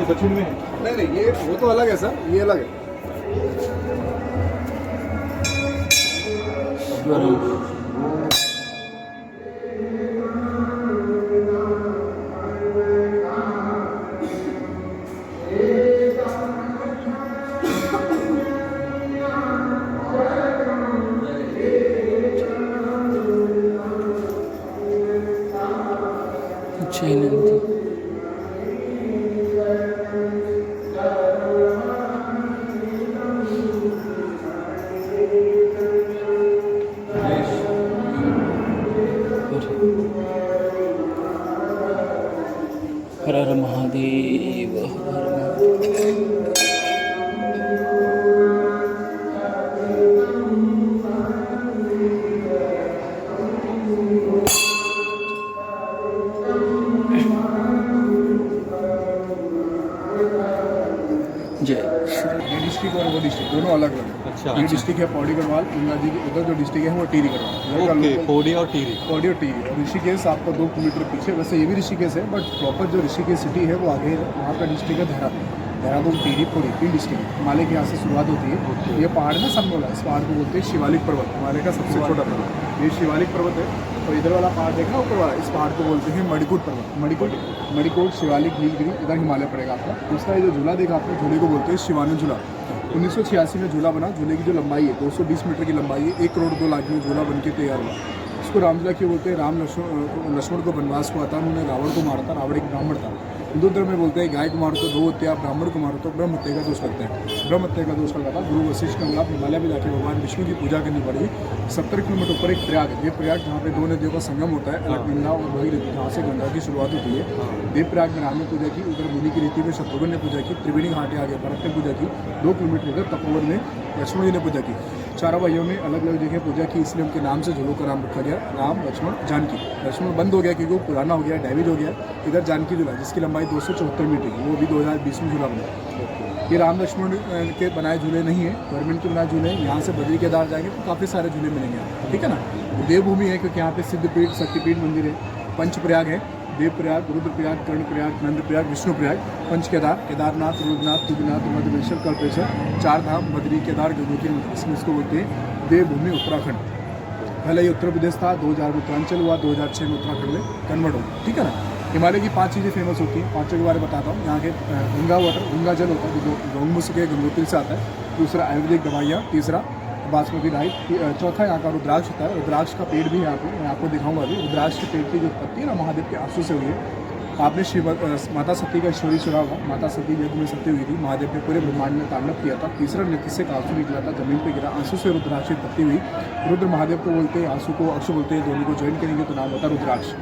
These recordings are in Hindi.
सचिन में है। नहीं नहीं, ये वो तो अलग है सर, ये अलग है। हर हर महादेव, हर हर जय श्री। ये डिस्ट्रिक्ट और वो डिस्ट्रिक्ट दोनों अलग अलग है। अच्छा, ये डिस्ट्रिक्ट है पौड़ी गढ़वाल, गंगा जी की उधर जो डिस्ट्रिक्ट है वो टीरी गढ़वाल। ओके, कोडी और टीरी। पौड़ी और टीरी, और ऋषिकेश आपको 2 किलोमीटर पीछे, वैसे ये भी ऋषिकेश है बट प्रॉपर जो ऋषिकेश सिटी है वो आगे है। वहाँ का डिस्ट्रिक्ट है देहरादून। देहरादून, टीरी, पौड़ी 3 डिस्ट्रिक्ट। हिमालय के यहाँ से शुरुआत होती है। ये पहाड़ ना सब बोला, इस पहाड़ को बोलते हैं शिवालिक पर्वत, हिमालय का सबसे छोटा पर्वत। ये शिवालिक पर्वत है। और इधर वाला पहाड़ देखना ऊपर वाला, इस पहाड़ को बोलते हैं मणिकूट पर्वत। मणिकूट शिवालिक नीलगिरी, इधर हिमालय पड़ेगा आपका। दूसरा ये जो झूला देखा आपने, झूले को बोलते हैं शिवानु झूला। 1986 में झूला बना। झूले की जो लंबाई है 220 मीटर की लंबाई है। 1 करोड़ 2 लाख में झूला बन के तैयार हुआ। इसको रामझूला क्यों बोलते हैं? राम लक्ष्मण को वनवास हुआ था, उन्होंने रावण को मारा था। रावण एक ब्राह्मण था। हिंदू धर्म में बोलते हैं गाय को मारो तो 2 हत्या, ब्राह्मण को मारो तो ब्रह्म हत्या का दोष लगता है। ब्रह्म हत्या का दोष लगा था। गुरु वशिष्ठ ने बोला हिमालय में जाकर भगवान विष्णु की पूजा करनी पड़ेगी। 70 किलोमीटर ऊपर एक प्रयाग है। देवप्रयाग जहाँ पे 2 नदियों का संगम होता है, अलकनंदा और भगीरथी, जहाँ से गंगा की शुरुआत होती है। देवप्रयाग में राम ने पूजा की, उधर मुनि की रीति में शत्रुघ्न ने पूजा की। त्रिवेणी घाट है आगे, भरत ने पूजा की। 2 किलोमीटर उधर तपोवन में लक्ष्मण जी ने पूजा की। चारों भाइयों ने अलग अलग जगह पूजा की, इसलिए उनके नाम से झूलों का नाम रखा गया राम, लक्ष्मण, जानकी। लक्ष्मण बंद हो गया क्योंकि वो पुराना हो गया, डैमेज हो गया। इधर जानकी झूला जिसकी लंबाई 274 मीटर की, वो भी 2020 में झूला बना। ये राम लक्ष्मण के बनाए झूले नहीं है, गवर्नमेंट के बनाए झूले हैं। यहाँ से बद्री केदार जाएंगे तो काफ़ी सारे झूले मिलेंगे आपको, ठीक है ना। देवभूमि है क्योंकि यहाँ पे सिद्धपीठ, शक्तिपीठ मंदिर है। पंचप्रयाग है, देवप्रयाग, रुद्रप्रयाग, कर्णप्रयाग, नंदप्रयाग, विष्णुप्रयाग। पंच केदार, केदारनाथ, रुद्रनाथ, तुंगनाथ, मधुमेश्वर, कल्पेश्वर। 4 धाम, बद्री, केदार, गंगोत्री, इसमें इसको बोलते हैं देवभूमि उत्तराखंड। पहले ये उत्तर प्रदेश था, 2000 में उत्तरांचल हुआ, 2006 में उत्तराखंड में कन्वर्ट हो, ठीक है ना। हिमालय की 5 चीज़ें फेमस होती हैं, 5 के बारे में बताता हूँ। यहाँ के गंगा वाटर, गंगा जल होता है जो गौमुख के गंगोत्री से आता है। दूसरा आयुर्वेदिक दवाइयाँ। तीसरा बासमती राइस। चौथा यहाँ का रुद्राक्ष होता है। रुद्राक्ष का पेड़ भी यहाँ पे मैं आपको दिखाऊंगा अभी। रुद्राक्ष के पेड़ की जो पत्ती है ना, महादेव के आंसू से हुई है। आपने माता सती का स्टोरी सुना होगा। माता सती यज्ञ में सती हुई थी, महादेव ने पूरे ब्रह्मांड में तांडव किया था। तीसरा नृत्य से आंसू निकला था, जमीन पे गिरा, आंसू से रुद्राक्ष की पत्ती हुई। रुद्र महादेव को बोलते हैं, आंसू को अक्ष बोलते हैं। दोनों को ज्वाइन करेंगे तो नाम होता है रुद्राक्ष।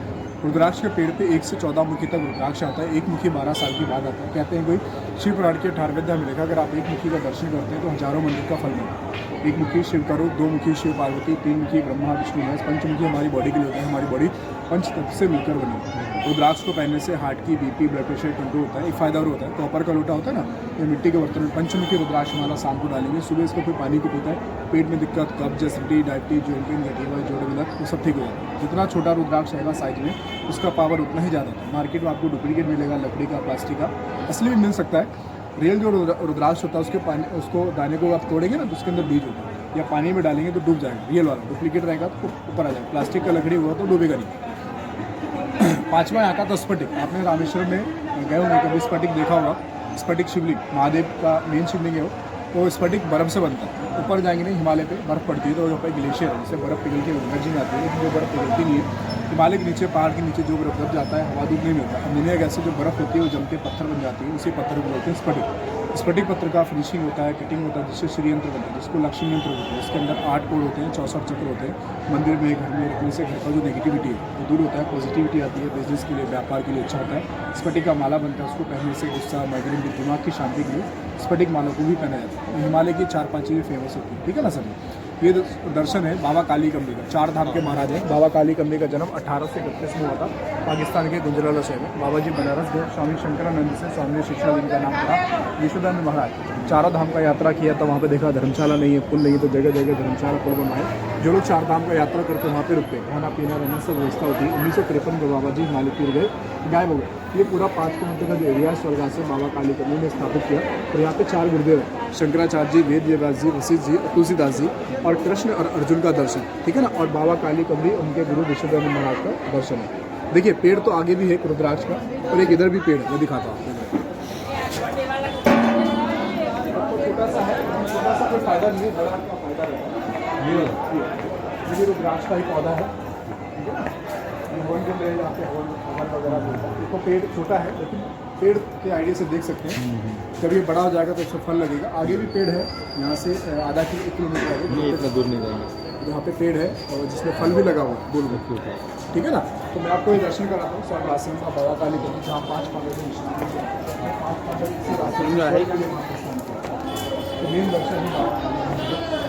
रुद्राक्ष के पेड़ पे 1 से 14 मुखी तक रुद्राक्ष आता है। 1 मुखी 12 साल की बाद आता है। कहते हैं कोई शिव पुराण के 18वें अध्याय में लिखा, अगर आप 1 मुखी का दर्शन करते हैं तो हजारों मंदिर का फल मिलता है। 1 मुखी शिव का रूप, 2 मुखी शिव पार्वती, 3 मुखी ब्रह्मा विष्णु महेश, पंचमुखी हमारी बॉडी के लिए होता है। हमारी बॉडी पंच तत्व से मिलकर बनी है। रुद्राक्ष को पहनने से हार्ट की बीपी, ब्लड प्रेशर कंट्रोल होता है। एक फायदा और होता है, कॉपर का लोटा होता है ना, ये मिट्टी के बर्तन में पंचमुखी रुद्राक्ष माला शाम को डालेंगे। सुबह इसको कोई पानी को पीता है, पेट में दिक्कत, कब्ज, एसिडिटी, डायबिटीज, जॉइंट पेन, गठिया, जोड़ में दर्द, वो सब ठीक हो जाता है। जितना छोटा रुद्राक्ष आएगा साइज में, उसका पावर उतना ही ज़्यादा है। मार्केट में आपको डुप्लीकेट मिलेगा, लकड़ी का, प्लास्टिक का, असली भी मिल सकता है। रियल जो रुद्राक्ष होता है उसके पानी, उसको दाने को आप तोड़ेंगे ना तो उसके अंदर बीज होता है, या पानी में डालेंगे तो डूब जाएगा। रियल वाला डुप्लीकेट रहेगा तो ऊपर आ जाएगा। प्लास्टिक का लकड़ी हुआ तो डूबेगा नहीं। 5वां यहाँ का था स्फटिक। आपने रामेश्वरम में गए होंगे कभी, स्फटिक देखा होगा। स्फटिक शिवलिंग, महादेव का मेन शिवलिंग है वो। तो स्फटिक बर्फ़ से बनता है। ऊपर जाएंगे नहीं, हिमालय पे बर्फ़ पड़ती है तो वहाँ पर ग्लेशियर है, जिससे बर्फ़ पिघल के गंगा जी में आती है। लेकिन वो बर्फ़ पिघलती नहीं है। हिमालय के नीचे, पहाड़ के नीचे जो बर्फ़ दब जाता है, हवा धूप नहीं मिलता। अमोनिया गैस से जो बर्फ़ होती है वो जम के पत्थर बन जाती है, उसी पत्थर को बोलते हैं स्फटिक। स्फटिक पत्र का फिनिशिंग होता है, कटिंग होता है, जिससे श्री यंत्र बनता है, जिसको लक्ष्मी यंत्र होता है। इसके अंदर 8 कोड होते हैं, 64 चक्र होते हैं। मंदिर में, घर में रखने से घर का जो नेगेटिविटी है वो दूर होता है, पॉजिटिविटी आती है, बिजनेस के लिए, व्यापार के लिए अच्छा होता है। स्फटिक का माला बनता है, उसको पहनने से गुस्सा, माइग्रेन, दिमाग की शांति के लिए स्फटिक माला को भी पहना जाता है। हिमालय की 4-5 चीज़ें फेमस होती है, ठीक है ना सर। ये दर्शन है बाबा काली कमली का, 4 धाम के महाराज हैं। बाबा काली कमली का जन्म 1831 में हुआ था पाकिस्तान के गुजराला शहर में। बाबा जी बनारस गए, स्वामी शंकरानंद से स्वामी ने शिक्षा दी, का नाम पड़ा विश्वदानंद महाराज। 4 धाम का यात्रा किया तो वहाँ पे देखा धर्मशाला नहीं है, पुल नहीं है, तो जगह जगह धर्मशाला पुल बनवाए। जो लोग 4 धाम का यात्रा करते वहाँ पे रुकते, खाना पीना रहना सब व्यवस्था होती है। 1953 में बाबा जी हिमालय गए, गायब हो गए। ये पूरा 5 किलोमीटर का जो एरिया है स्वर्गा से बाबा काली कमली ने स्थापित किया। और यहाँ पे 4 गुरुदेव हैं, शंकराचार्य जी, वेद व्यास जी, वशिष्ठ जी, तुलसीदास जी, और कृष्ण और अर्जुन का दर्शन, ठीक है ना। और बाबा काली कमली उनके गुरु विश्वदानंद महाराज का दर्शन है। देखिए पेड़ तो आगे भी है रुद्राक्ष का, और एक इधर भी पेड़ है, मैं दिखाता हूँ आपको। छोटा सा है, छोटा सा कोई फायदा नहीं है, बड़ा का फायदा रहता है। ये रुद्राक्ष का ही पौधा है, ठीक है ना। हवन के लिए यहाँ पे हवन वगैरह मिलता है। देखो पेड़ छोटा है, लेकिन पेड़ के आइडिया से देख सकते हैं। जब ये बड़ा हो जाएगा तो इसमें फल लगेगा। आगे भी पेड़ है, यहाँ से आधा किलोमीटर आगे इतना दूर नहीं जाएंगे। यहाँ पे पेड़ है और जिसमें फल भी लगा हुआ है गोल गोल, ठीक है ना। तो मैं आपको ये दर्शन कराता हूँ स्वर्ग आश्रम का बाबा काली कमली, जहाँ 5 पांडव के निशान है। 5 पांडव इसी रास्ते में स्वर्ग के लिए वहाँ पे स्नान करते हैं। तो मेन दर्शन ही बाबा काली कमली का।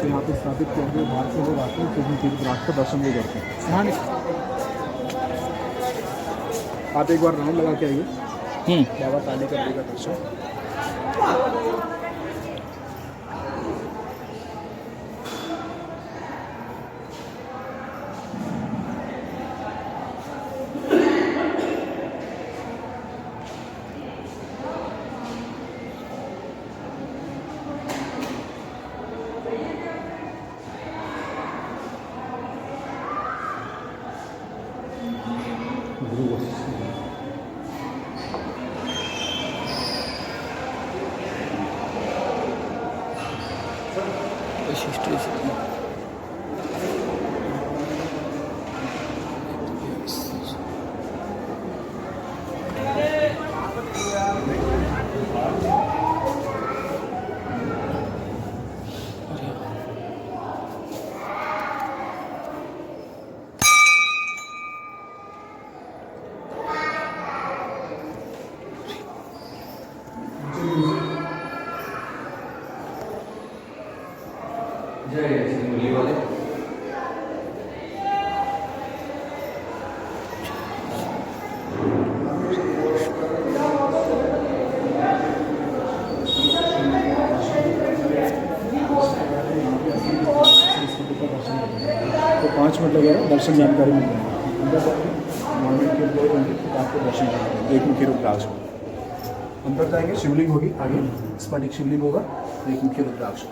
यहाँ पे स्थापित किया गया, बाहर से लोग आते हैं, तो रुद्राक्ष का दर्शन भी करते हैं। हाँ, आप एक बार राउंड लगा के आइए बाबा काली कमली का दर्शन। वशिष्ठ जी। जय मुरली वाले। तो 5 मिनट लगेगा, दर्शन जानकारी मिल जाएगी। मॉर्निंग के 2 घंटे तक आपको दर्शन करेंगे। एक मुखी रुद्राक्ष अंदर जाएंगे, शिवलिंग होगी आगे, स्फटिक शिवलिंग होगा, एक मुखी रुद्राक्ष।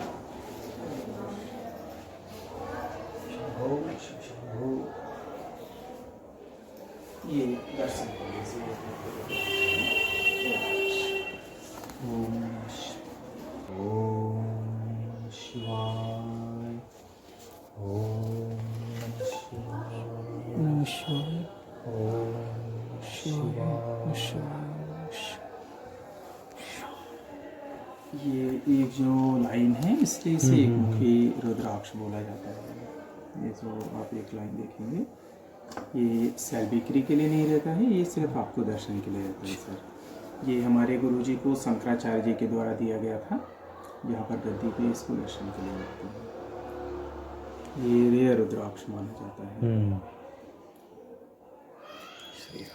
ये दर्शन ओम शिवाय। ओम नमः शिवाय। ओम शिवाय। ये एक जो लाइन है इसलिए इसे एक मुखी रुद्राक्ष बोला जाता है। ये जो आप एक लाइन देखेंगे ये सेल बिक्री के लिए नहीं रहता है, ये सिर्फ आपको दर्शन के लिए रहता है सर। ये हमारे गुरुजी को शंकराचार्य जी के द्वारा दिया गया था, यहाँ पर गद्दी पे इसको दर्शन के लिए रखते हैं। ये रेयर रुद्राक्ष माना जाता है।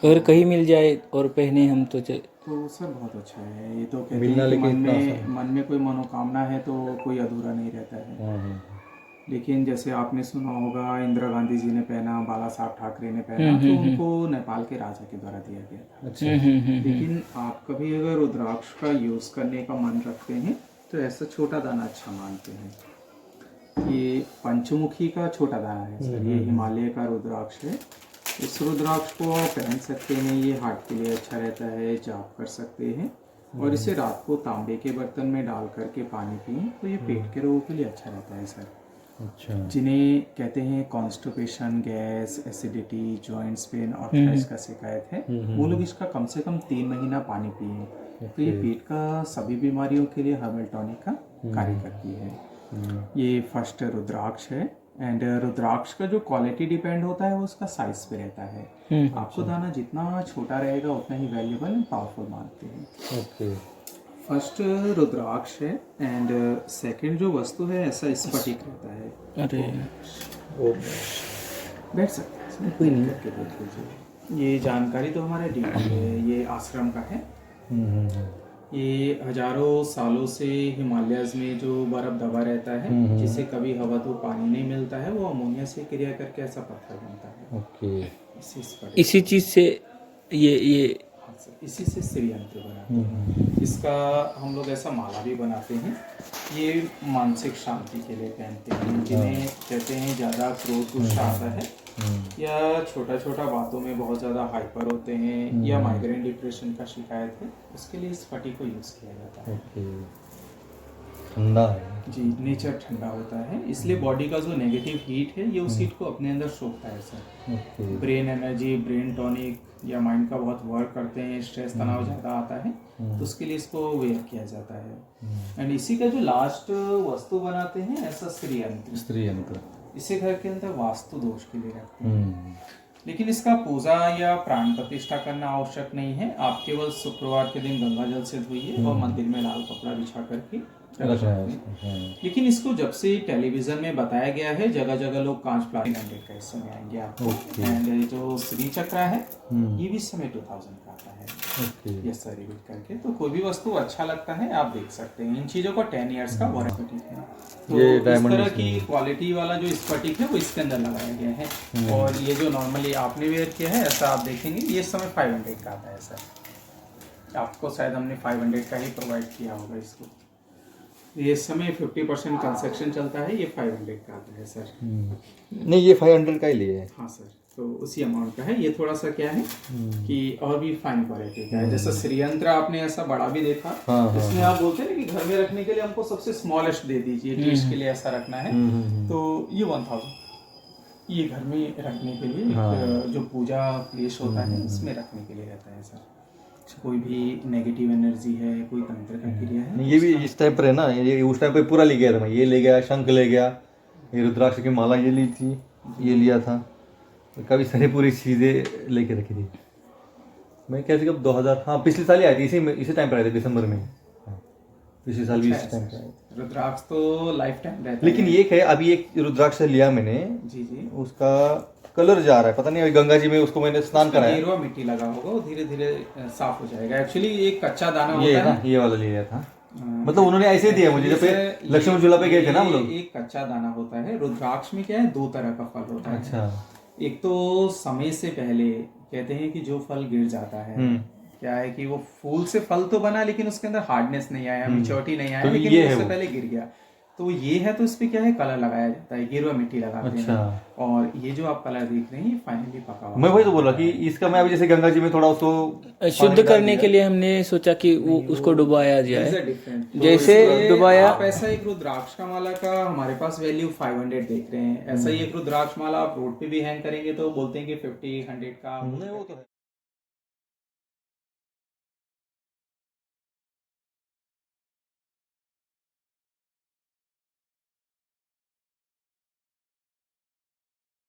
अगर कहीं मिल जाए और पहने हम तो तो सर बहुत अच्छा है। ये तो कहते हैं कि मन में कोई मनोकामना है तो कोई अधूरा नहीं रहता है। लेकिन जैसे आपने सुना होगा इंदिरा गांधी जी ने पहना, बाला साहब ठाकरे ने पहना, तो उनको नेपाल के राजा के द्वारा दिया गया था। अच्छा। लेकिन आप कभी अगर रुद्राक्ष का यूज करने का मन रखते हैं तो ऐसा छोटा दाना अच्छा मानते हैं। ये पंचमुखी का छोटा दाना है सर, ये हिमालय का रुद्राक्ष है। इस रुद्राक्ष को आप पहन सकते हैं, ये हार्ट के लिए अच्छा रहता है, जाप कर सकते हैं। और इसे रात को तांबे के बर्तन में डाल करके पानी पिए तो ये पेट के रोगों के लिए अच्छा रहता है सर। अच्छा। जिन्हें कहते हैं constipation, gas, acidity, joints pain, arthritis का शिकायत है, वो लोग इसका कम से कम 3 महीना पानी पिए। तो ये पेट का सभी बीमारियों के लिए हर्बल टॉनिक का कार्य करती है। ये फर्स्ट रुद्राक्ष है। एंड रुद्राक्ष का जो क्वालिटी डिपेंड होता है वो उसका साइज पे रहता है। आपको दाना जितना छोटा रहेगा उतना ही वैल्यूबल एंड पावरफुल मानते हैं। ओके। फर्स्ट रुद्राक्ष है एंड सेकंड जो वस्तु है ऐसा स्फटिक रहता है। अरे बैठ सकते हैं इसमें, कोई नहीं करके देख लीजिए। ये जानकारी तो हमारे डीपी है, ये आश्रम का है। ये हजारों सालों से हिमालयस में जो बर्फ दबा रहता है, जिसे कभी हवा तो पानी नहीं मिलता है, वो अमोनिया से क्रिया करके ऐसा पत्थर बनता है। ओके। इसी चीज से ये हाँ सर, इसी से श्रीयंत्र बनाते हैं। इसका हम लोग ऐसा माला भी बनाते हैं। ये मानसिक शांति के लिए पहनते हैं। जिन्हें कहते हैं ज़्यादा क्रोध गुस्सा आता है या छोटा छोटा बातों में बहुत ज़्यादा हाइपर होते हैं या माइग्रेन डिप्रेशन का शिकायत है, उसके लिए इस फटी को यूज़ किया जाता है। ठंडा है जी, नेचर ठंडा होता है, इसलिए बॉडी का जो नेगेटिव हीट है ये उस हीट को अपने अंदर सोखता है sir. Okay. Brain energy, brain tonic या माइंड का बहुत वर्क करते हैं, स्ट्रेस तनाव ज़्यादा आता है तो उसके लिए इसको वेयर किया जाता है। एंड इसी का जो लास्ट वस्तु बनाते हैं ऐसा श्रीयंत्र। श्रीयंत्र इसे घर के अंदर वास्तु दोष के लिए रखते हैं। लेकिन इसका पूजा या प्राण प्रतिष्ठा करना आवश्यक नहीं है। आप केवल शुक्रवार के दिन गंगा जल से धोइए और मंदिर में लाल कपड़ा बिछा करके रख सकते हैं। लेकिन इसको जब से टेलीविजन में बताया गया है, जगह जगह लोग कांच प्लास्टिक का इस समय आएंगे आपको। एंड जो श्री चक्र है ये भी इस समय 2000 का आता है। यस सर, रिपीट करके तो कोई भी वस्तु अच्छा लगता है आप देख सकते हैं। इन चीजों का 10 इयर्स का वारंटी है। तो इस तरह की क्वालिटी वाला जो स्फटिक है वो इसके अंदर लगाया गया है। और ये जो नॉर्मली आपने वेयर किया है ऐसा आप देखेंगे, ये इस समय 500 का आता है सर। आपको शायद हमने 500 का ही प्रोवाइड किया होगा इसको। ये इस समय 50% कंसेक्शन चलता है, ये 500 का आता है सर। नहीं, ये 500 का ही लिए है। हाँ सर, तो उसी अमाउंट का है। ये थोड़ा सा क्या है कि और भी फाइन क्वालिटी का है। जैसे श्रीयंत्र आपने ऐसा बड़ा भी देखा, इसमें आप बोलते हैं कि घर में रखने के लिए हमको सबसे स्मॉलेस्ट दे दीजिए, ट्रीज के लिए ऐसा रखना है। तो ये 1000 ये घर में रखने के लिए जो पूजा प्लेस होता है इसमें रखने के लिए रहता है सर। कोई भी नेगेटिव एनर्जी है, कोई तंत्र का क्रिया है, ये भी इस टाइप पर है ना। ये उस टाइम पे पूरा ले गया था मैं। ये ले गया, शंख ले गया, ये रुद्राक्ष की माला ये ली थी, ये लिया था। काफ़ी सारी पूरी चीज़ें लेके रखी थी मैं। कैसे कब 2000, हाँ पिछले साल ही आई थी, इसी टाइम पर आए थे दिसंबर में। पिछले साल भी इसी टाइम पर आए थे। रुद्राक्ष तो लाइफ टाइम रहता है। लेकिन ये है, अभी एक रुद्राक्ष लिया मैंने, जी जी, उसका कलर जा रहा है, पता नहीं। अभी गंगा जी में उसको मैंने स्नान कराया, गेरुआ मिट्टी लगा होगा, वो धीरे धीरे साफ हो जाएगा। एक्चुअली एक कच्चा दाना ये होता ना, ये वाला लिया था। मतलब उन्होंने ऐसे ही दिया मुझे जब पे लक्ष्मण झूला पे गए थे ना हम लोग। एक कच्चा दाना होता है। रुद्राक्ष में क्या है, 2 तरह का फल होता है। अच्छा। एक तो समय से पहले कहते हैं कि जो फल गिर जाता है, क्या है कि वो फूल से फल तो बना लेकिन उसके अंदर हार्डनेस नहीं आया, मैच्योरिटी नहीं आया, तो लेकिन ये उससे पहले गिर गया। तो ये है, तो इस पे क्या है, कलर लगाया जाता है, गेरुआ मिट्टी लगाते हैं। और ये जो आप कलर देख रहे हैं ये फाइनली पका हुआ। मैं वही तो बोला कि इसका मैं अभी जैसे गंगा जी में थोड़ा उसको शुद्ध करने के लिए हमने सोचा कि वो उसको डुबाया जाए। जैसे डुबाया, आप ऐसा एक रुद्राक्ष का माला का हमारे पास वैल्यू 500 देख रहे हैं, ऐसा ही एक रुद्राक्ष माला आप रोड पे भी हैंग करेंगे तो बोलते हैं कि 50-100 का।